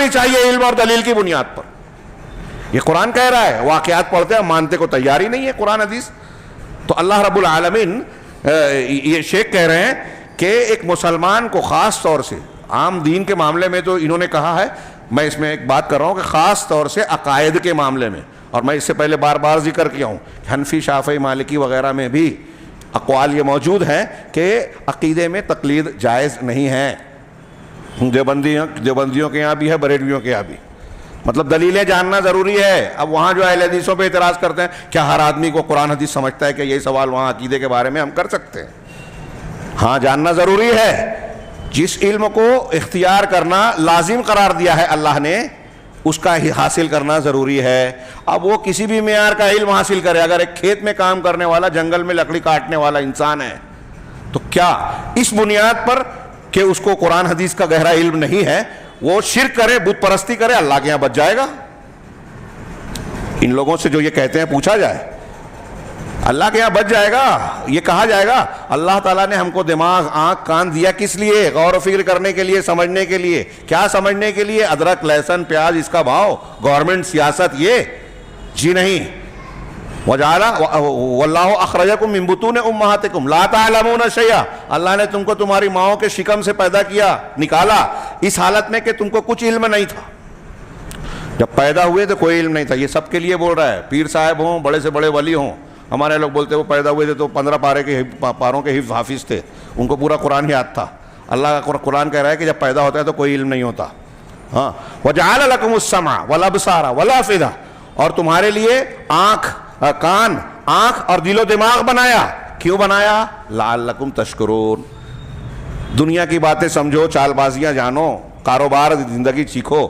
کرنی چاہیے علم اور دلیل کی بنیاد پر. یہ قرآن کہہ رہا ہے, واقعات پڑھتے ہیں, مانتے کو تیار ہی نہیں ہے قرآن حدیث. تو اللہ رب العالمین یہ شیخ کہہ رہے ہیں کہ ایک مسلمان کو خاص طور سے عام دین کے معاملے میں تو انہوں نے کہا ہے, میں اس میں ایک بات کر رہا ہوں کہ خاص طور سے عقائد کے معاملے میں, اور میں اس سے پہلے بار بار ذکر کیا ہوں, حنفی, شافعی, مالکی وغیرہ میں بھی اقوال یہ موجود ہیں کہ عقیدے میں تقلید جائز نہیں ہے. دیوبندیوں کے یہاں بھی ہے, بریلویوں کے یہاں بھی. مطلب دلیلیں جاننا ضروری ہے. اب وہاں جو اہل حدیثوں پہ اعتراض کرتے ہیں, کیا ہر آدمی کو قرآن حدیث سمجھتا ہے کہ یہی سوال وہاں عقیدے کے بارے میں ہم کر سکتے ہیں؟ ہاں, جاننا ضروری ہے. جس علم کو اختیار کرنا لازم قرار دیا ہے اللہ نے, اس کا حاصل کرنا ضروری ہے. اب وہ کسی بھی معیار کا علم حاصل کرے, اگر ایک کھیت میں کام کرنے والا, جنگل میں لکڑی کاٹنے والا انسان ہے, تو کیا اس بنیاد پر کہ اس کو قرآن حدیث کا گہرا علم نہیں ہے وہ شرک کرے, بت پرستی کرے, اللہ کے یہاں بچ جائے گا؟ ان لوگوں سے جو یہ کہتے ہیں پوچھا جائے, اللہ کے یہاں بچ جائے گا؟ یہ کہا جائے گا اللہ تعالیٰ نے ہم کو دماغ, آنکھ, کان دیا کس لیے؟ غور و فکر کرنے کے لیے, سمجھنے کے لیے. کیا سمجھنے کے لیے؟ ادرک, لہسن, پیاز, اس کا بھاؤ, گورنمنٹ, سیاست, یہ جی نہیں. وَجَعَلَ وَاللَّهُ أَخْرَجَكُم مِّن بُطُونِ أُمَّهَاتِكُمْ لَا تَعْلَمُونَ شَيْئًا, اللہ نے تم کو تمہاری ماؤں کے شکم سے پیدا کیا, نکالا, اس حالت میں کہ تم کو کچھ علم نہیں تھا. جب پیدا ہوئے تو کوئی علم نہیں تھا. یہ سب کے لیے بول رہا ہے, پیر صاحب ہوں, بڑے سے بڑے ولی ہوں. ہمارے لوگ بولتے ہیں وہ پیدا ہوئے تھے تو 15 پاروں کے حفظ حافظ تھے, ان کو پورا قرآن یاد تھا. اللہ کا قرآن کہہ رہا ہے کہ جب پیدا ہوتا ہے تو کوئی علم نہیں ہوتا. ہاں, وَجَعَلَ لَكُمُ السَّمْعَ وَالْأَبْصَارَ وَالْأَفْئِدَةَ, اور تمہارے لیے آنکھ, کان, آنکھ اور دل و دماغ بنایا. کیوں بنایا؟ لعلکم تشکرون. دنیا کی باتیں سمجھو, چال بازیاں جانو, کاروبار, زندگی سیکھو,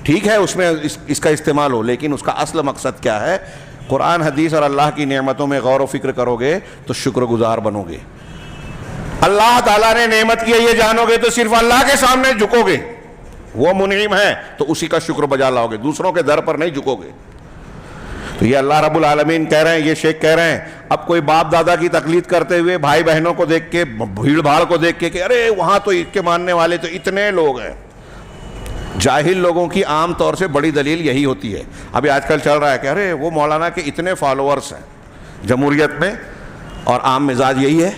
ٹھیک ہے, اس میں اس کا استعمال ہو, لیکن اس کا اصل مقصد کیا ہے؟ قرآن حدیث اور اللہ کی نعمتوں میں غور و فکر کرو گے تو شکر گزار بنو گے. اللہ تعالیٰ نے نعمت کی ہے یہ جانو گے تو صرف اللہ کے سامنے جھکو گے, وہ منعم ہے تو اسی کا شکر بجا لاؤ گے, دوسروں کے در پر نہیں جھکو گے. تو یہ اللہ رب العالمین کہہ رہے ہیں, یہ شیخ کہہ رہے ہیں, اب کوئی باپ دادا کی تقلید کرتے ہوئے بھائی بہنوں کو دیکھ کے, بھیڑ بھاڑ کو دیکھ کے کہ ارے وہاں تو اس کے ماننے والے تو اتنے لوگ ہیں. جاہل لوگوں کی عام طور سے بڑی دلیل یہی ہوتی ہے. ابھی آج کل چل رہا ہے کہ ارے وہ مولانا کے اتنے فالوورز ہیں جمہوریت میں, اور عام مزاج یہی ہے.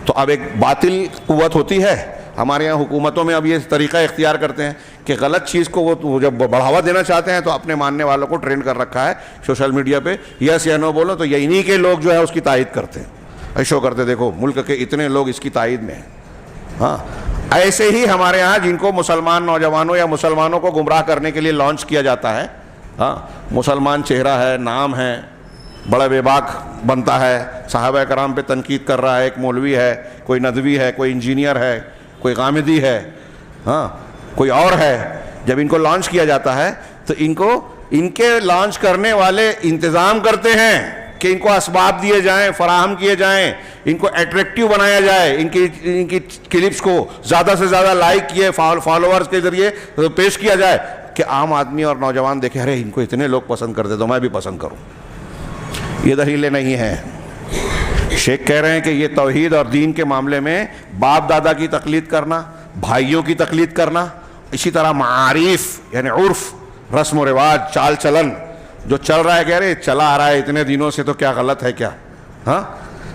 تو اب ایک باطل قوت ہوتی ہے ہمارے یہاں حکومتوں میں, اب یہ طریقہ اختیار کرتے ہیں کہ غلط چیز کو وہ جب بڑھاوا دینا چاہتے ہیں تو اپنے ماننے والوں کو ٹرینڈ کر رکھا ہے سوشل میڈیا پہ, یس یا نو بولو تو انہی کے لوگ جو ہے اس کی تائید کرتے ہیں, شو کرتے دیکھو ملک کے اتنے لوگ اس کی تائید میں ہیں. ہاں, ایسے ہی ہمارے ہاں جن کو مسلمان نوجوانوں یا مسلمانوں کو گمراہ کرنے کے لیے لانچ کیا جاتا ہے, ہاں, مسلمان چہرہ ہے, نام ہے, بڑا بے باک بنتا ہے, صحابہ کرام پہ تنقید کر رہا ہے, ایک مولوی ہے, کوئی ندوی ہے, کوئی انجینئر ہے, کوئی غامدی ہے, ہاں, کوئی اور ہے. جب ان کو لانچ کیا جاتا ہے تو ان کے لانچ کرنے والے انتظام کرتے ہیں کہ ان کو اسباب دیے جائیں, فراہم کیے جائیں, ان کو اٹریکٹیو بنایا جائے, ان کی کلپس کو زیادہ سے زیادہ لائک کیے, فالوورز کے ذریعے پیش کیا جائے کہ عام آدمی اور نوجوان دیکھے ارے ان کو اتنے لوگ پسند کرتے تو میں بھی پسند کروں. یہ دلیلیں نہیں ہیں. شیخ کہہ رہے ہیں کہ یہ توحید اور دین کے معاملے میں باپ دادا کی تقلید کرنا, بھائیوں کی تقلید کرنا, اسی طرح معارف یعنی عرف, رسم و رواج, چال چلن جو چل رہا ہے, کہہ رہے چلا آ رہا ہے اتنے دنوں سے تو کیا غلط ہے کیا؟ ہاں,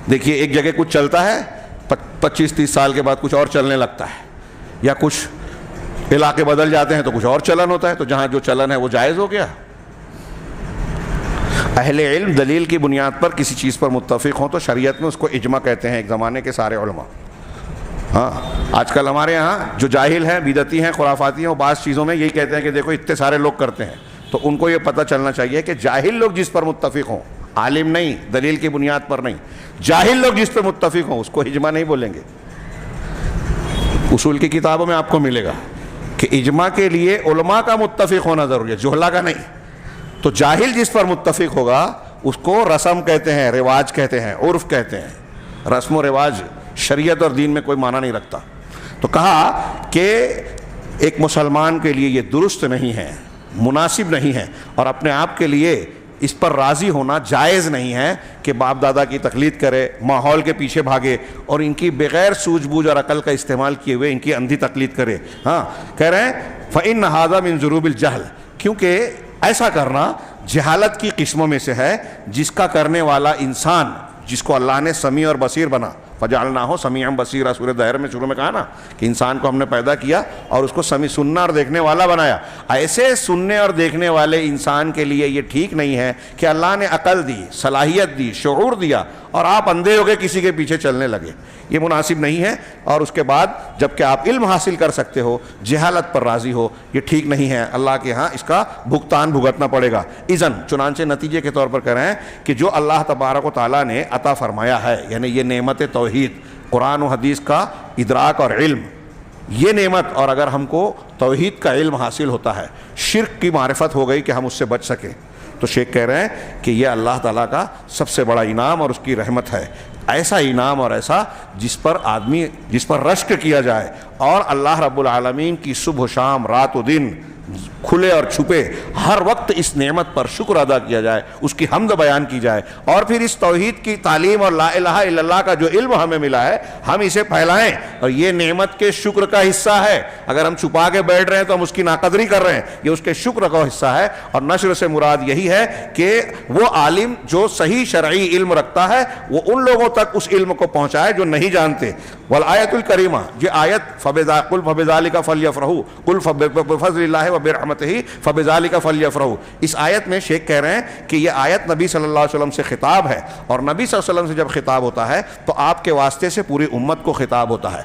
دیکھیے ایک جگہ کچھ چلتا ہے, 25-30 سال کے بعد کچھ اور چلنے لگتا ہے, یا کچھ علاقے بدل جاتے ہیں تو کچھ اور چلن ہوتا ہے, تو جہاں جو چلن ہے وہ جائز ہو گیا. اہل علم دلیل کی بنیاد پر کسی چیز پر متفق ہوں تو شریعت میں اس کو اجماع کہتے ہیں, ایک زمانے کے سارے علماء. ہاں, آج کل ہمارے ہاں جو جاہل ہیں, بدعتی ہیں, خرافاتی ہیں, وہ بعض چیزوں میں یہی کہتے ہیں کہ دیکھو اتنے سارے لوگ کرتے ہیں, تو ان کو یہ پتہ چلنا چاہیے کہ جاہل لوگ جس پر متفق ہوں, عالم نہیں, دلیل کی بنیاد پر نہیں, جاہل لوگ جس پر متفق ہوں اس کو اجماع نہیں بولیں گے. اصول کی کتابوں میں آپ کو ملے گا کہ اجماع کے لیے علماء کا متفق ہونا ضروری ہے, جہلا کا نہیں. تو جاہل جس پر متفق ہوگا اس کو رسم کہتے ہیں, رواج کہتے ہیں, عرف کہتے ہیں. رسم و رواج شریعت اور دین میں کوئی معنی نہیں رکھتا. تو کہا کہ ایک مسلمان کے لیے یہ درست نہیں ہے, مناسب نہیں ہے, اور اپنے آپ کے لیے اس پر راضی ہونا جائز نہیں ہے کہ باپ دادا کی تقلید کرے, ماحول کے پیچھے بھاگے اور ان کی بغیر سوجھ بوجھ اور عقل کا استعمال کیے ہوئے ان کی اندھی تقلید کرے. ہاں کہہ رہے ہیں فَإِنَّ هَذَا مِن ضُرُوبِ الْجَهْلِ, کیونکہ ایسا کرنا جہالت کی قسموں میں سے ہے, جس کا کرنے والا انسان جس کو اللہ نے سمیع اور بصیر بنا, فجعلناہ سمیعا بصیرا, سورہ دہر میں شروع میں کہا نا کہ انسان کو ہم نے پیدا کیا اور اس کو سننا اور دیکھنے والا بنایا. ایسے سننے اور دیکھنے والے انسان کے لیے یہ ٹھیک نہیں ہے کہ اللہ نے عقل دی, صلاحیت دی, شعور دیا اور آپ اندھے ہو کے کسی کے پیچھے چلنے لگے. یہ مناسب نہیں ہے. اور اس کے بعد جب کہ آپ علم حاصل کر سکتے ہو, جہالت پر راضی ہو, یہ ٹھیک نہیں ہے. اللہ کے ہاں اس کا بھگتان بھگتنا پڑے گا. اذن چنانچہ نتیجے کے طور پر کہہ رہے ہیں کہ جو اللہ تبارک و تعالیٰ نے عطا فرمایا ہے, یعنی یہ نعمت توحید, قرآن و حدیث کا ادراک اور علم, یہ نعمت, اور اگر ہم کو توحید کا علم حاصل ہوتا ہے, شرک کی معرفت ہو گئی کہ ہم اس سے بچ سکیں, تو شیخ کہہ رہے ہیں کہ یہ اللہ تعالیٰ کا سب سے بڑا انعام اور اس کی رحمت ہے. ایسا انعام اور ایسا جس پر رشک کیا جائے اور اللہ رب العالمین کی صبح و شام, رات و دن, کھلے اور چھپے ہر وقت اس نعمت پر شکر ادا کیا جائے, اس کی حمد بیان کی جائے, اور پھر اس توحید کی تعلیم اور لا الہ الا اللہ کا جو علم ہمیں ملا ہے ہم اسے پھیلائیں. اور یہ نعمت کے شکر کا حصہ ہے. اگر ہم چھپا کے بیٹھ رہے ہیں تو ہم اس کی ناقدری کر رہے ہیں, یہ اس کے شکر کا حصہ ہے. اور نشر سے مراد یہی ہے کہ وہ عالم جو صحیح شرعی علم رکھتا ہے وہ ان لوگوں تک اس علم کو پہنچائے جو نہیں جانتے. والآیت الکریمہ, یہ آیت قل فبذالک فلیفرحوا قل بفضل اللہ وبرحمتہ فبذالک فلیفرحوا, اس آیت میں شیخ کہہ رہے ہیں کہ یہ آیت نبی صلی اللہ علیہ وسلم سے خطاب ہے, اور نبی صلی اللہ علیہ وسلم سے جب خطاب ہوتا ہے تو آپ کے واسطے سے پوری امت کو خطاب ہوتا ہے.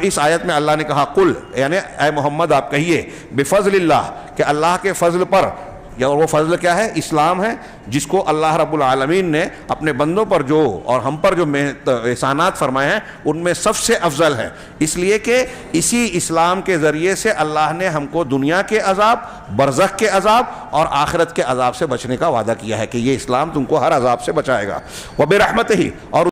اس آیت میں اللہ نے کہا قل, یعنی اے محمد آپ کہیے, بفضل اللہ, کہ اللہ کے فضل پر, یا وہ فضل کیا ہے؟ اسلام ہے, جس کو اللہ رب العالمین نے اپنے بندوں پر جو اور ہم پر جو احسانات فرمائے ہیں ان میں سب سے افضل ہے. اس لیے کہ اسی اسلام کے ذریعے سے اللہ نے ہم کو دنیا کے عذاب, برزخ کے عذاب اور آخرت کے عذاب سے بچنے کا وعدہ کیا ہے کہ یہ اسلام تم کو ہر عذاب سے بچائے گا. وبرحمتہ, اور